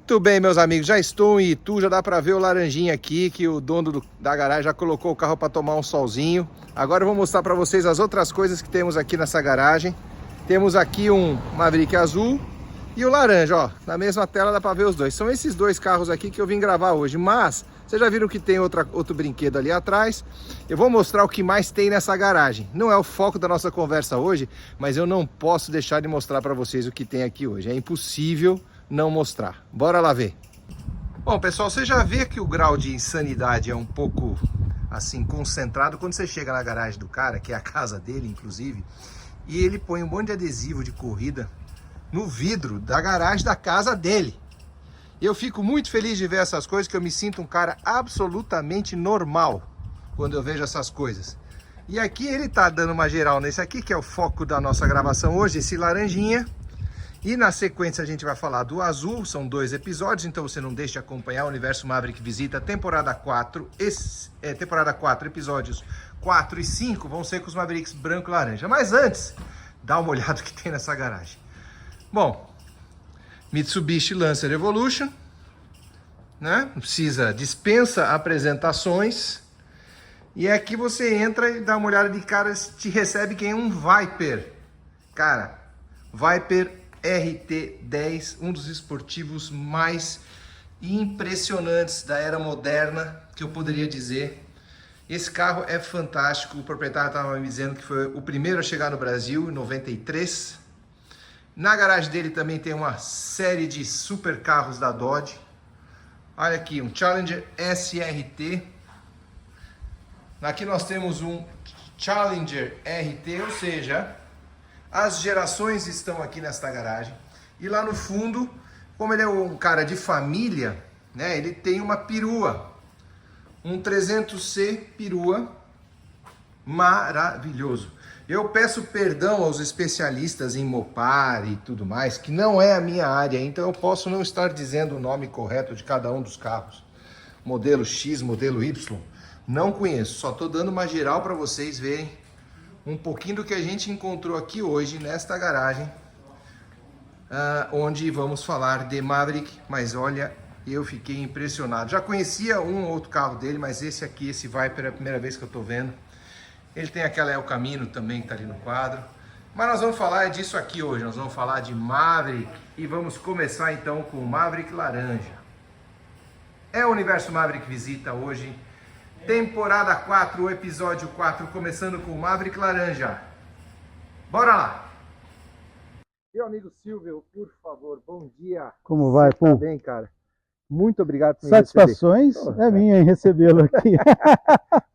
Muito bem, meus amigos, já estou em Itu, já dá para ver o laranjinha aqui, que o dono da garagem já colocou o carro para tomar um solzinho. Agora eu vou mostrar para vocês as outras coisas que temos aqui nessa garagem. Temos aqui um Maverick azul e o laranja, ó, na mesma tela dá para ver os dois. São esses dois carros aqui que eu vim gravar hoje, mas vocês já viram que tem outro brinquedo ali atrás. Eu vou mostrar o que mais tem nessa garagem. Não é o foco da nossa conversa hoje, mas eu não posso deixar de mostrar para vocês o que tem aqui hoje. É impossível não mostrar. Bora lá ver. Bom, pessoal, você já vê que o grau de insanidade é um pouco assim concentrado quando você chega na garagem do cara, que é a casa dele, inclusive, e ele põe um monte de adesivo de corrida no vidro da garagem da casa dele. Eu fico muito feliz de ver essas coisas, que eu me sinto um cara absolutamente normal quando eu vejo essas coisas. E aqui ele tá dando uma geral nesse aqui, que é o foco da nossa gravação hoje, esse laranjinha. E na sequência a gente vai falar do azul, são 2 episódios, então você não deixe de acompanhar o Universo Maverick Visita, temporada 4, temporada 4, episódios 4 e 5 vão ser com os Mavericks branco e laranja. Mas antes, dá uma olhada no que tem nessa garagem. Bom, Mitsubishi Lancer Evolution, né? Não precisa, dispensa apresentações. E aqui você entra e dá uma olhada de cara, te recebe quem é um Viper. Cara, Viper RT10, um dos esportivos mais impressionantes da era moderna, que eu poderia dizer. Esse carro é fantástico, o proprietário estava me dizendo que foi o primeiro a chegar no Brasil, em 93. Na garagem dele também tem uma série de super carros da Dodge. Olha aqui, um Challenger SRT. Aqui nós temos um Challenger RT, ou seja, as gerações estão aqui nesta garagem. E lá no fundo, como ele é um cara de família, né, ele tem uma perua. Um 300C perua maravilhoso. Eu peço perdão aos especialistas em Mopar e tudo mais, que não é a minha área, então eu posso não estar dizendo o nome correto de cada um dos carros. Modelo X, modelo Y, não conheço. Só estou dando uma geral para vocês verem um pouquinho do que a gente encontrou aqui hoje nesta garagem, onde vamos falar de Maverick. Mas olha, eu fiquei impressionado. Já conhecia um ou outro carro dele, mas esse aqui, esse Viper, é a primeira vez que eu estou vendo. Ele tem aquela El Camino também que está ali no quadro. Mas nós vamos falar disso aqui hoje, nós vamos falar de Maverick. E vamos começar então com o Maverick laranja. É o Universo Maverick Visita hoje. Temporada 4, episódio 4, começando com o Maverick laranja. Bora lá! Meu amigo Silvio, por favor, bom dia. Como vai, Você tá Pô? bem, cara? Muito obrigado por me Satisfações receber. é minha em recebê-lo aqui.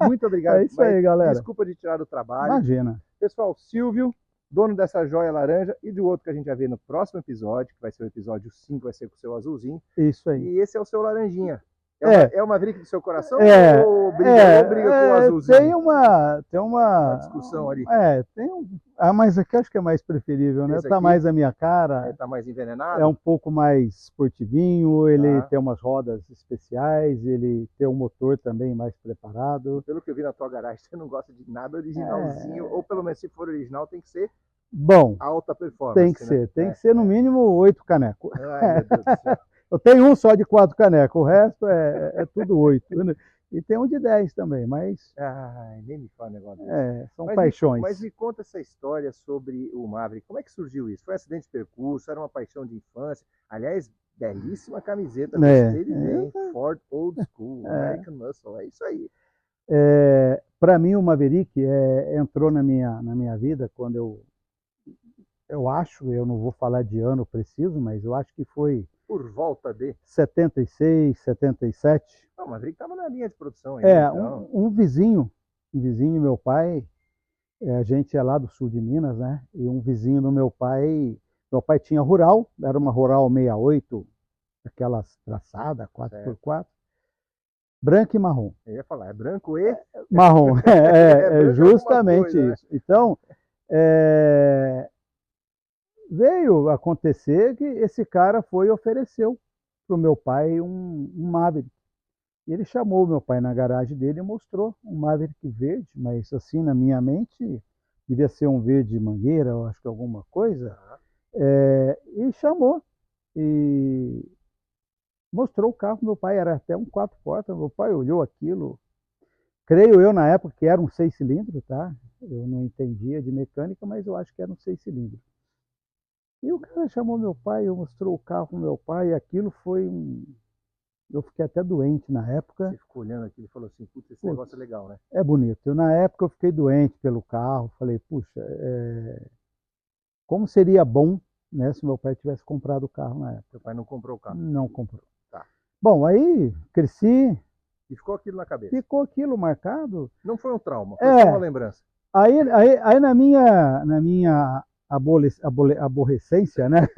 Muito obrigado. É isso aí, galera. Desculpa de tirar do trabalho. Imagina. Pessoal, Silvio, dono dessa joia laranja e do outro que a gente vai ver no próximo episódio, que vai ser o episódio 5, vai ser com o seu azulzinho. Isso aí. E esse é o seu laranjinha. É. É uma Maverick do seu coração É, ou briga com o azulzinho? Tem uma discussão ali. mas aqui acho que é mais preferível, né? Esse Tá aqui? mais a minha cara. Tá mais envenenado? É um pouco mais esportivinho, ele Tá. tem umas rodas especiais, ele tem um motor também mais preparado. Pelo que eu vi na tua garagem, você não gosta de nada originalzinho, ou pelo menos se for original tem que ser Bom, alta performance. tem que né? ser, tem que ser no mínimo 8 canecos. Ai, meu Deus do céu. Eu tenho um só de 4 canecos, o resto é tudo 8. E tem um de 10 também, mas Ai, nem me fala negócio desse. são paixões. Mas me conta essa história sobre o Maverick. Como é que surgiu isso? Foi um acidente de percurso? Era uma paixão de infância? Aliás, belíssima camiseta. Gostei de ver, hein? Ford Old School, American Muscle. É isso aí. Para mim, o Maverick entrou na minha vida quando eu acho, eu não vou falar de ano preciso, mas eu acho que foi Por volta de... 76, 77. Não, o Maverick estava na linha de produção ainda. Então. Um vizinho meu pai, a gente é lá do sul de Minas, né? E um vizinho do meu pai tinha rural, era uma Rural 68, aquelas traçadas, 4x4, branco e marrom. Eu ia falar, é branco e... Marrom, branco justamente coisa, isso. Né? Então, veio acontecer que esse cara foi e ofereceu para o meu pai um Maverick. E ele chamou o meu pai na garagem dele e mostrou um Maverick verde, mas assim, na minha mente, devia ser um verde mangueira, eu acho que alguma coisa, e chamou. E mostrou o carro, meu pai era até um 4 portas, meu pai olhou aquilo, creio eu na época que era um 6 cilindros, tá? Eu não entendia de mecânica, mas eu acho que era um 6 cilindros. E o cara chamou meu pai, eu mostrou o carro pro meu pai, e aquilo foi um... Eu fiquei até doente na época. Você ficou olhando aquilo e falou assim, putz, esse Putz, negócio é legal, né? é bonito. Na época eu fiquei doente pelo carro, falei, puxa, como seria bom, né, se meu pai tivesse comprado o carro na época. Seu pai não comprou o carro. Não comprou. Tá. Bom, aí cresci, E ficou aquilo na cabeça. ficou aquilo marcado. Não foi um trauma, foi só uma lembrança. Aí na minha aborrecência, né?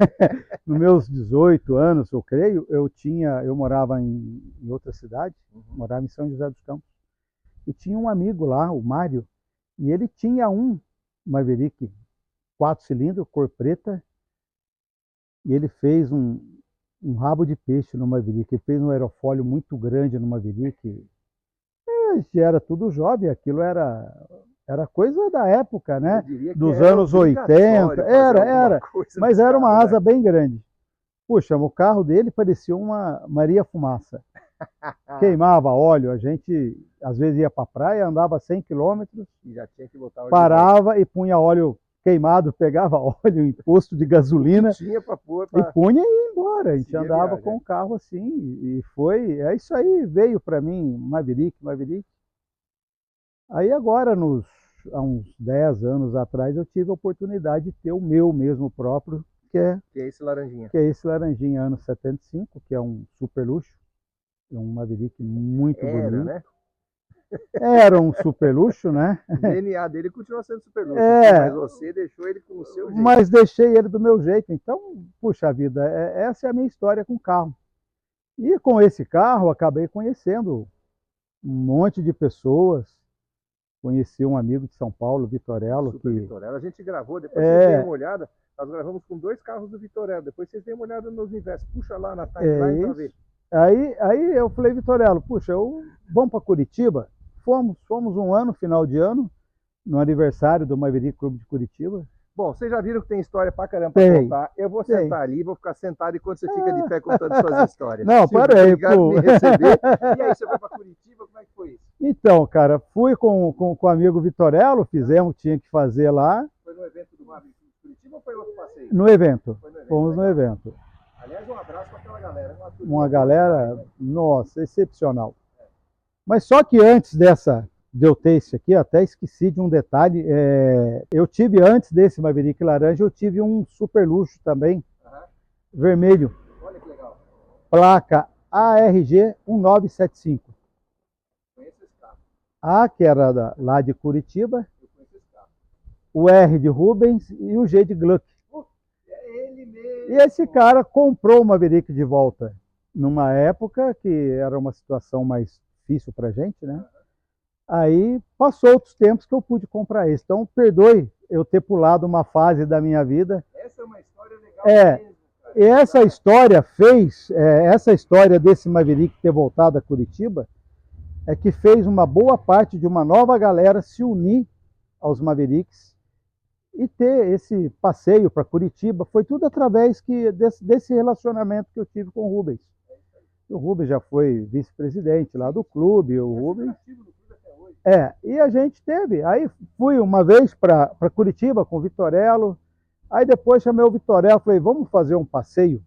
Nos meus 18 anos, eu creio, eu morava em outra cidade, morava em São José dos Campos, e tinha um amigo lá, o Mário, e ele tinha um Maverick 4 cilindros, cor preta, e ele fez um rabo de peixe no Maverick, ele fez um aerofólio muito grande no Maverick. Já era tudo jovem, aquilo era coisa da época, né? Dos anos 80, era, mas era uma asa bem grande. Puxa, o carro dele parecia uma Maria Fumaça. Queimava óleo, a gente às vezes ia para a praia, andava 100 quilômetros, já tinha que botar óleo, parava e punha óleo queimado, pegava óleo em posto de gasolina tinha pra pôr, e punha e ia embora. A gente andava com o carro assim, e foi, é isso aí, veio para mim, Maverick. Aí agora, há uns 10 anos atrás, eu tive a oportunidade de ter o meu mesmo próprio, que é esse laranjinha. Que é esse laranjinha ano 75, que é um super luxo, é um Maverick muito bonito. Né? Era um super luxo, né? O DNA dele continua sendo super luxo, mas você deixou ele com o seu jeito. Mas deixei ele do meu jeito. Então, puxa vida, essa é a minha história com o carro. E com esse carro, acabei conhecendo um monte de pessoas. Conheci um amigo de São Paulo, Vitorello. Vitorello. A gente gravou, depois vocês deem uma olhada. Nós gravamos com 2 carros do Vitorello. Depois vocês deem uma olhada nos inversos. Puxa lá na timeline para ver. Aí eu falei, Vitorello, puxa, vamos para Curitiba? Fomos um ano, final de ano, no aniversário do Maverick Clube de Curitiba. Bom, vocês já viram que tem história pra caramba pra contar. Eu vou sentar ali, vou ficar sentado enquanto você fica de pé contando suas histórias. Não, para aí, obrigado por me receber. E aí, você foi pra Curitiba, como é que foi isso? Então, cara, fui com o amigo Vitorello, tinha que fazer lá. Foi no evento do Maverick Curitiba ou foi outro passeio? No evento, fomos no evento. Aliás, um abraço para aquela galera. Uma galera, nossa, excepcional. Mas só que antes de eu ter esse aqui, até esqueci de um detalhe. Eu tive, antes desse Maverick laranja, eu tive um super luxo também, vermelho. Olha que legal. Placa ARG 1975. Conheço esse carro. A, que era lá de Curitiba. Eu conheço esse carro. O R de Rubens e o G de Gluck. É ele mesmo. E esse cara comprou o Maverick de volta numa época que era uma situação mais difícil pra gente, né? Aí passou outros tempos que eu pude comprar esse. Então, perdoe eu ter pulado uma fase da minha vida. Essa é uma história legal mesmo, cara. E essa história desse Maverick ter voltado a Curitiba, é que fez uma boa parte de uma nova galera se unir aos Mavericks e ter esse passeio para Curitiba. Foi tudo através desse relacionamento que eu tive com o Rubens. O Rubens já foi vice-presidente lá do clube, o Rubens... e a gente teve. Aí fui uma vez para Curitiba com o Vitorello, aí depois chamei o Vitorello, falei, vamos fazer um passeio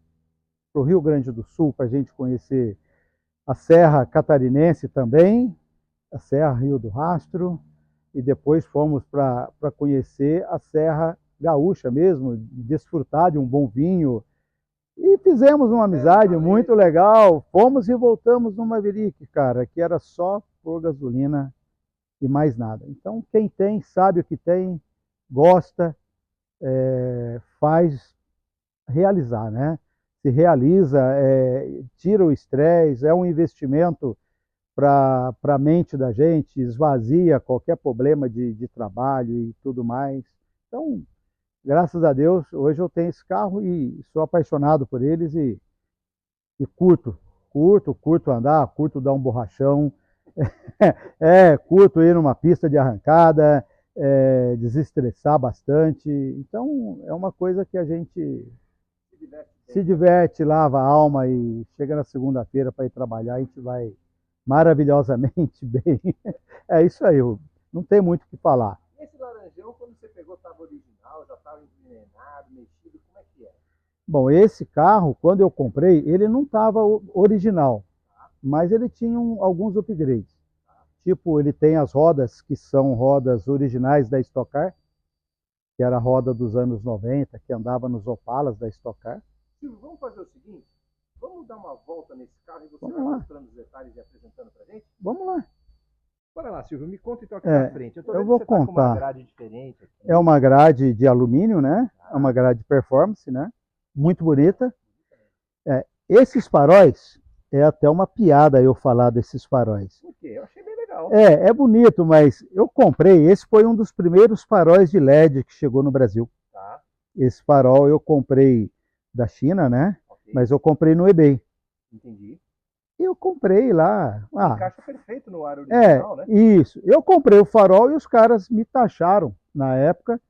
para o Rio Grande do Sul, para a gente conhecer a Serra Catarinense também, a Serra Rio do Rastro, e depois fomos para conhecer a Serra Gaúcha mesmo, desfrutar de um bom vinho. E fizemos uma amizade muito legal. Fomos e voltamos no Maverick, cara, que era só por gasolina e mais nada. Então, quem tem, sabe o que tem, gosta, faz realizar, né? Se realiza, tira o estresse, é um investimento para a mente da gente, esvazia qualquer problema de trabalho e tudo mais. Então, graças a Deus, hoje eu tenho esse carro e sou apaixonado por eles e curto andar, curto dar um borrachão, curto ir numa pista de arrancada, desestressar bastante. Então, é uma coisa que a gente se diverte, lava a alma e chega na segunda-feira para ir trabalhar, a gente vai maravilhosamente bem. É isso aí, Rubens. Não tem muito o que falar. Esse laranjão, quando você pegou, estava original, já estava envenenado, mexido, como é que é? Bom, esse carro, quando eu comprei, ele não estava original, mas ele tinha alguns upgrades. Tipo, ele tem as rodas que são rodas originais da Stock Car, que era a roda dos anos 90, que andava nos Opalas da Stock Car. Silvio, vamos fazer o seguinte, vamos dar uma volta nesse carro e você Vamos vai lá. mostrando os detalhes e apresentando pra gente? Vamos lá. Bora lá, Silvio, me conta então aqui É, na frente. Eu tô eu vendo vou que você tá com uma contar. grade diferente aqui. É uma grade de alumínio, né? É uma grade de performance, né? Muito bonita. Esses faróis, é até uma piada eu falar desses faróis. Por quê? Eu achei bem legal. É bonito, mas eu comprei, esse foi um dos primeiros faróis de LED que chegou no Brasil. Tá, Esse farol eu comprei da China, né? ok. Mas eu comprei no eBay. Entendi. E eu comprei lá. Encaixa perfeito no ar original, né? Isso. Eu comprei o farol e os caras me taxaram na época.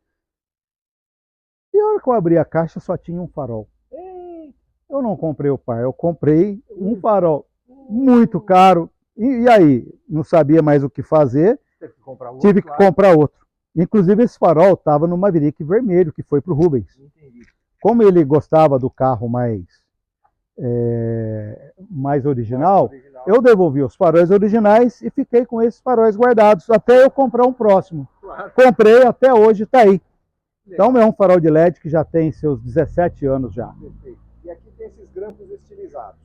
E a hora que eu abri a caixa só tinha um farol. Ei, Eu não comprei o par, eu comprei um farol muito caro. E aí? Não sabia mais o que fazer, teve que comprar outro, tive que claro. comprar outro. Inclusive esse farol estava no Maverick vermelho, que foi para o Rubens. Entendi. Como ele gostava do carro mais original, eu devolvi os faróis originais e fiquei com esses faróis guardados até eu comprar um próximo. Claro. Comprei, até hoje está aí. Então é um farol de LED que já tem seus 17 anos já. Perfeito. E aqui tem esses grampos estilizados.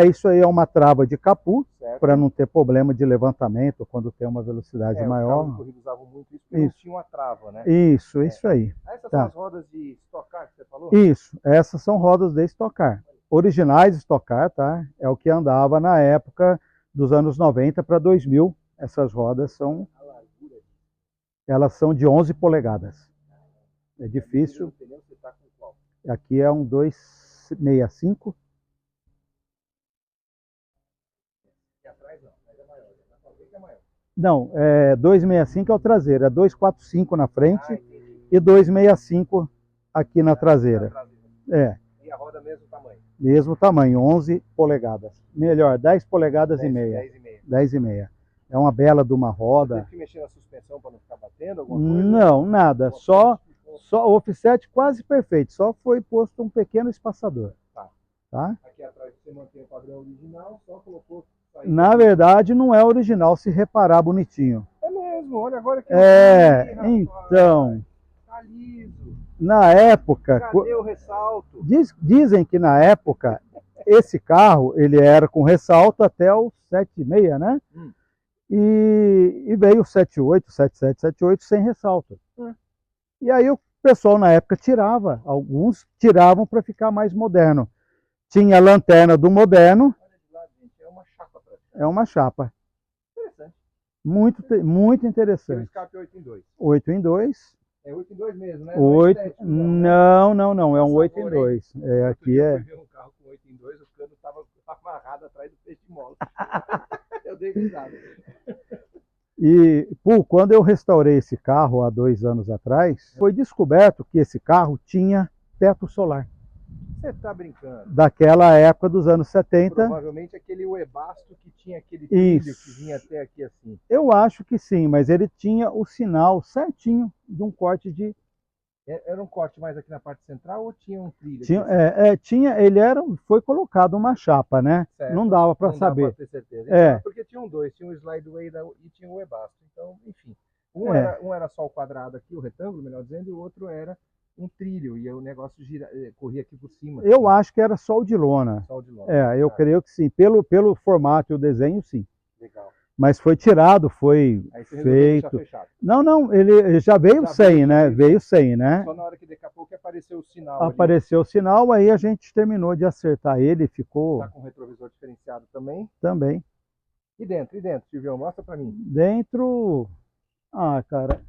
Isso aí é uma trava de capô, Certo. para não ter problema de levantamento quando tem uma velocidade maior. Os carros de corrida usavam muito isso, porque não tinha uma trava, né? Isso aí. Essas Tá. são as rodas de Stock Car que você falou? Isso, essas são rodas de Stock Car. Originais Stock Car, tá? É o que andava na época dos anos 90 para 2000. Essas rodas são, elas são de 11 polegadas. É difícil. O pneu você tá com qual? Aqui é um 265. E atrás não, mas é maior. Dá pra ver que é maior. Não, 265 é o traseiro, é 245 na frente Entendi. e 265 aqui na traseira. E a roda mesmo tamanho? Mesmo tamanho, 11 polegadas. Melhor, 10 polegadas e meia. 10 e meia. 10 e meia. É uma bela de uma roda. Teve que mexer na suspensão para não ficar batendo alguma coisa? Não, nada. Só o offset quase perfeito. Só foi posto um pequeno espaçador. Tá? Aqui atrás você mantém o padrão original, só colocou... Na verdade, não é original, se reparar bonitinho. É mesmo, olha agora que... Então... Tá liso. Na época... Cadê o ressalto? Dizem que na época, esse carro, ele era com ressalto até o 7,6, né? E veio o 78, 77, 78 sem ressalto. E aí o pessoal na época tirava, alguns tiravam para ficar mais moderno. Tinha a lanterna do moderno. Olha de lado, gente, é uma chapa pra cá. É uma chapa. Interessante. Muito Tem o interessante. escape 8 em 2. 8 em 2. É 8 em 2 mesmo, né? 8, Não é estético, não, é um Essa 8 em cor, 2. Aqui Eu é... fui ver um carro com 8 em 2, o cano estava amarrado atrás do peixe de mola. Eu dei risada. E, quando eu restaurei esse carro há 2 anos atrás, foi descoberto que esse carro tinha teto solar. Você tá brincando? Daquela época dos anos 70. Provavelmente aquele Webasto que tinha aquele trilho que vinha até aqui assim. Eu acho que sim, mas ele tinha o sinal certinho de um corte de... Era um corte mais aqui na parte central ou tinha um trilho? Foi colocado uma chapa, né? Certo. Não dava para saber. Não dava para ter certeza. Então, porque tinham dois, tinha o Slideway e tinha o Webasto. Então, enfim, um era só o quadrado aqui, o retângulo, melhor dizendo, e o outro era um trilho, e o negócio corria aqui por cima. Eu acho que era só o de lona. Só o de lona. Eu creio que sim. Pelo formato e o desenho, sim. Legal. Mas foi tirado, foi Aí você feito. fechado. Não, ele já veio sem, né? Veio sem, né? Só na hora que daqui a pouco apareceu o sinal. Apareceu o sinal, aí a gente terminou de acertar ele, ficou... Tá com o retrovisor diferenciado também? Também. E dentro, Silvio? Mostra pra mim. Dentro... cara...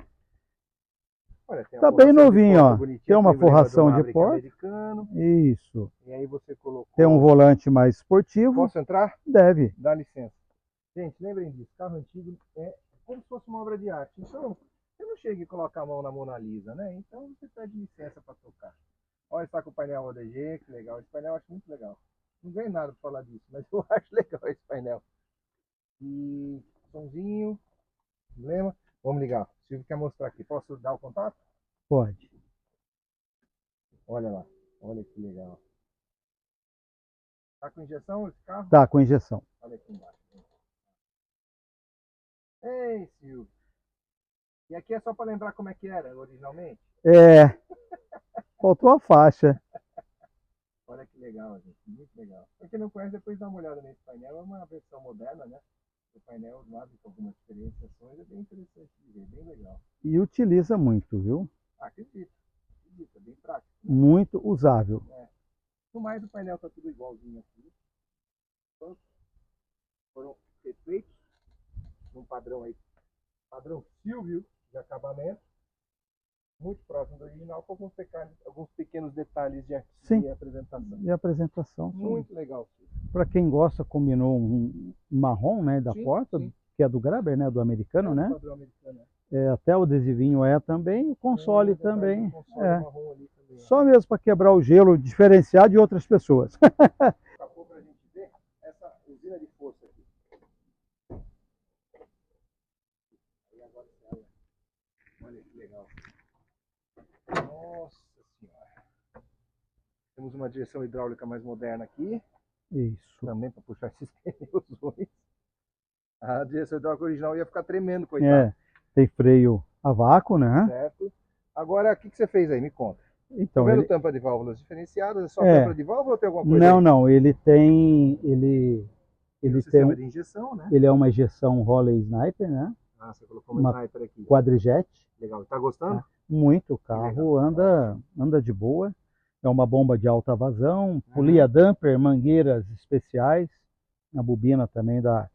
Olha, tá bem novinho, ó. Tem uma forração de porta. Isso. E aí você colocou... Tem um volante mais esportivo. Posso entrar? Deve. Dá licença. Gente, lembrem disso, carro antigo é como se fosse uma obra de arte. Então, você não chega e coloca a mão na Mona Lisa, né? Então você pede licença para tocar. Olha, está com o painel ODG, que legal. Esse painel eu acho muito legal. Não ganhei nada para falar disso, mas eu acho legal esse painel. E somzinho, emblema. Vamos ligar. O Silvio quer mostrar aqui. Posso dar o contato? Pode. Olha lá. Olha que legal. Tá com injeção esse carro? Tá, com injeção. Olha aqui embaixo. Ei, Silvio. E aqui é só para lembrar como é que era originalmente? É, faltou a faixa. Olha que legal, gente. Muito legal. Pra quem não conhece, depois dá uma olhada nesse painel. É uma versão moderna, né? O painel lá com algumas diferenciações. É bem interessante de ver, bem legal. E utiliza muito, viu? Acredito. Acredito, é bem prático. Muito usável. No mais, o painel tá tudo igualzinho aqui. Todos foram feitos num padrão aí, padrão Silvio de acabamento. Muito próximo do original, com alguns pequenos detalhes de apresentação. E a apresentação. Muito legal. Para quem gosta, combinou um marrom, né, da porta, que é do Grabber, né, do americano, né? Padrão americano, Até o adesivinho é também, o console também. Marrom ali também. Só mesmo para quebrar o gelo, diferenciar de outras pessoas. Acabou para a gente ver essa usina de força aqui. Aí agora você olha. Olha que legal. Nossa senhora. Temos uma direção hidráulica mais moderna aqui. Isso. Também para puxar esses pneus. A direção hidráulica original ia ficar tremendo, coitado. Tem freio a vácuo, né? Certo. Agora, o que você fez aí? Me conta. Então, Primeiro, tampa de válvulas diferenciadas, é só tampa de válvula ou tem alguma coisa? Não, ele tem. Ele tem sistema de injeção, né? Ele é uma injeção Holley Sniper, né? Ah, você colocou uma Sniper aqui. Quadrijet. Legal. Tá gostando? Muito. O carro anda de boa. É uma bomba de alta vazão, polia damper, mangueiras especiais, a bobina também da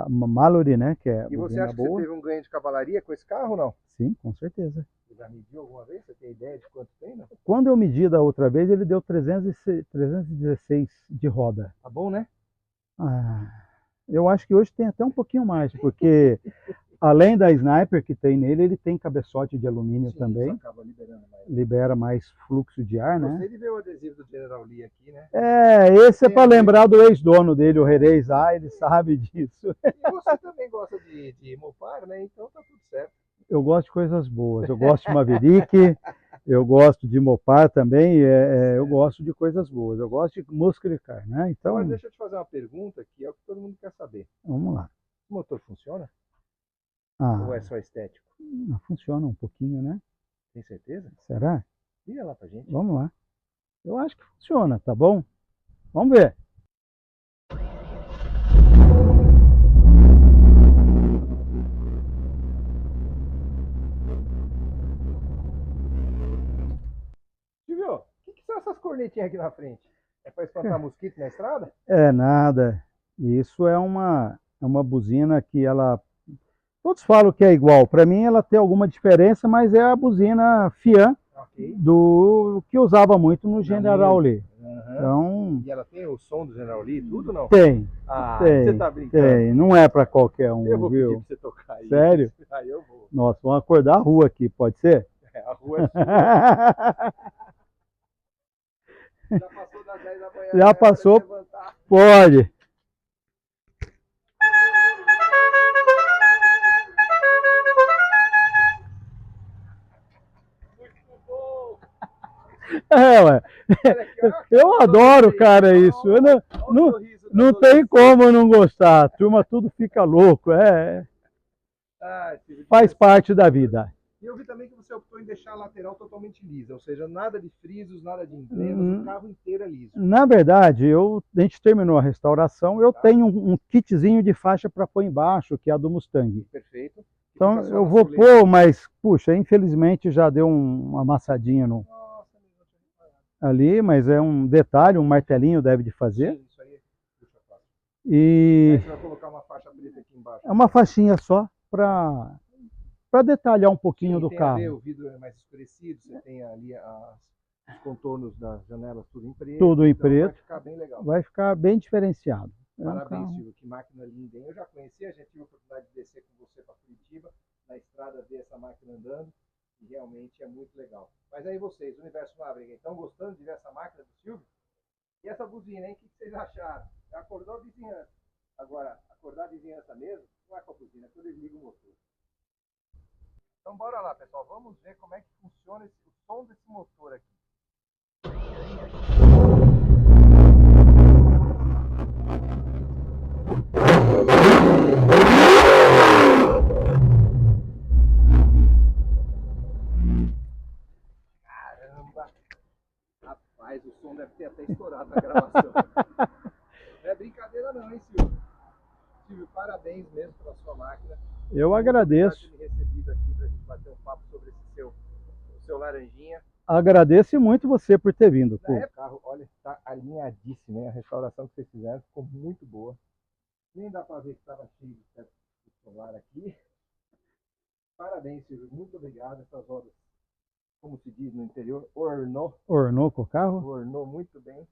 Mallory, né? Que é e você acha que você teve um ganho de cavalaria com esse carro ou não? Sim, com certeza. Você já mediu alguma vez? Você tem ideia de quanto tem, não? Quando eu medi da outra vez, ele deu 316 de roda. Tá bom, né? Eu acho que hoje tem até um pouquinho mais, porque além da Sniper que tem nele, ele tem cabeçote de alumínio também. Isso acaba liberando mais. Libera mais fluxo de ar, né? Gostei de ver o adesivo do General Lee aqui, né? Esse é para lembrar do ex-dono dele, o Herez. Ele sabe disso. E você também gosta de Mopar, né? Então tá tudo certo. Eu gosto de coisas boas. Eu gosto de Maverick, eu gosto de Mopar também, eu gosto de coisas boas. Eu gosto de muscle car, né? Então, agora deixa eu te fazer uma pergunta que é o que todo mundo quer saber. Vamos lá. O motor funciona? Ou é só estético? Funciona um pouquinho, né? Tem certeza? Será? Liga lá pra gente. Vamos lá. Eu acho que funciona, tá bom? Vamos ver. Silvio, o que são essas cornetinhas aqui na frente? É para espantar mosquito na estrada? Nada. Isso é uma buzina que ela... Todos falam que é igual. Para mim ela tem alguma diferença, mas é a buzina Fiat do que usava muito no General Lee. Então, e ela tem o som do General Lee e tudo, não? Tem. Você tá brincando? Tem. Não é para qualquer um, eu vou viu? pedir pra você tocar aí. Sério? Aí eu vou. Nossa, vamos acordar a rua aqui, pode ser? A rua é sua. Já passou das 10 da manhã. Já passou? Pode. Ué. Eu adoro, cara, isso. Eu não tem como não gostar. A turma tudo fica louco. Faz parte da vida. E eu vi também que você optou em deixar a lateral totalmente lisa, ou seja, nada de frisos, nada de emblemas, o carro inteiro é liso. Na verdade, a gente terminou a restauração, eu tenho um kitzinho de faixa para pôr embaixo, que é a do Mustang. Perfeito. Então eu vou pôr, mas, puxa, infelizmente já deu uma amassadinha ali, mas é um detalhe, um martelinho deve de fazer. Sim, isso aí. E você vai colocar uma faixa preta aqui embaixo. É uma faixinha só para detalhar um pouquinho do carro. Ali, o vidro é mais escurecido, você tem ali os contornos das janelas tudo em preto. Tudo em preto. Vai ficar bem legal. Vai ficar bem diferenciado. Parabéns, Silvio, que máquina linda. Eu já conhecia, já tive a oportunidade de descer com você para Curitiba, na estrada ver essa máquina andando. E realmente é muito legal. Mas aí vocês, Universo Maverick, estão gostando de ver essa máquina do Silvio? E essa buzina, hein? O que vocês acharam? Acordou a vizinhança. Agora, acordar a vizinhança mesmo, não é com a buzina, é quando eu desligo o motor. Então bora lá, pessoal. Vamos ver como é que funciona o som desse motor aqui. Caramba! Rapaz, o som deve ter até estourado na gravação. Não é brincadeira não, hein, Silvio? Silvio, parabéns mesmo pela sua máquina. Eu agradeço. Muito obrigado por ter me recebido aqui para a gente bater um papo sobre o seu laranjinha. Agradeço muito você por ter vindo. Na época, o carro, olha, está alinhadíssimo, hein? A restauração que vocês fizeram ficou muito boa. Nem dá para ver que estava cheio de teto solar aqui. Parabéns, Silvio. Muito obrigado. Essas horas, como se diz no interior, ornou. Ornou com o carro? Ornou muito bem.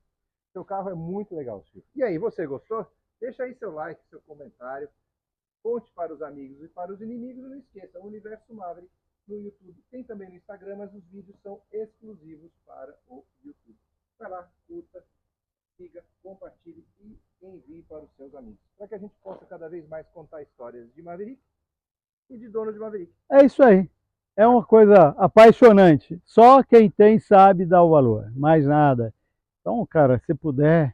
Seu carro é muito legal, Silvio. E aí, você gostou? Deixa aí seu like, seu comentário. Conte para os amigos e para os inimigos. Não esqueça, o Universo Maverick no YouTube. Tem também no Instagram, mas os vídeos são exclusivos para o YouTube. Vai lá, curta, siga, compartilhe e envie para os seus amigos. Para que a gente possa cada vez mais contar histórias de Maverick e de dono de Maverick. É isso aí. É uma coisa apaixonante. Só quem tem sabe dar o valor, mais nada. Então, cara, se puder,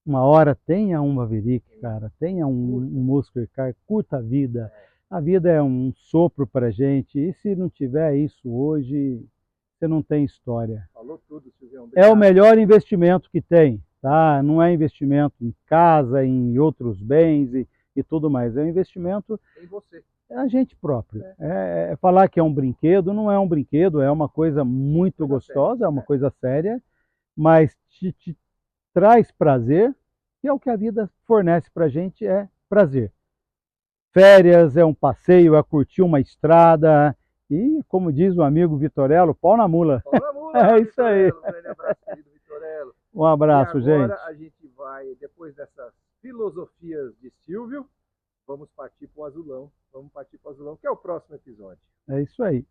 uma hora tenha um Maverick, cara, tenha um Muscle Car, curta a vida. A vida é um sopro pra gente, e se não tiver isso hoje, você não tem história. Falou tudo, Silvio. É o melhor investimento que tem, tá? Não é investimento em casa, em outros bens e tudo mais. É um investimento em você. É a gente próprio. Falar que é um brinquedo, não é um brinquedo, é uma coisa muito gostosa, é uma coisa séria, mas te traz prazer, que é o que a vida fornece pra gente, é prazer. Férias, é um passeio, é curtir uma estrada, e como diz o amigo Vitorello, pau na mula. Pau na mula, É isso aí. Um grande abraço, querido Vitorello. Um abraço, gente. E agora a gente vai, depois dessas filosofias de Silvio, vamos partir para o azulão. Vamos partir para o azulão, que é o próximo episódio. É isso aí.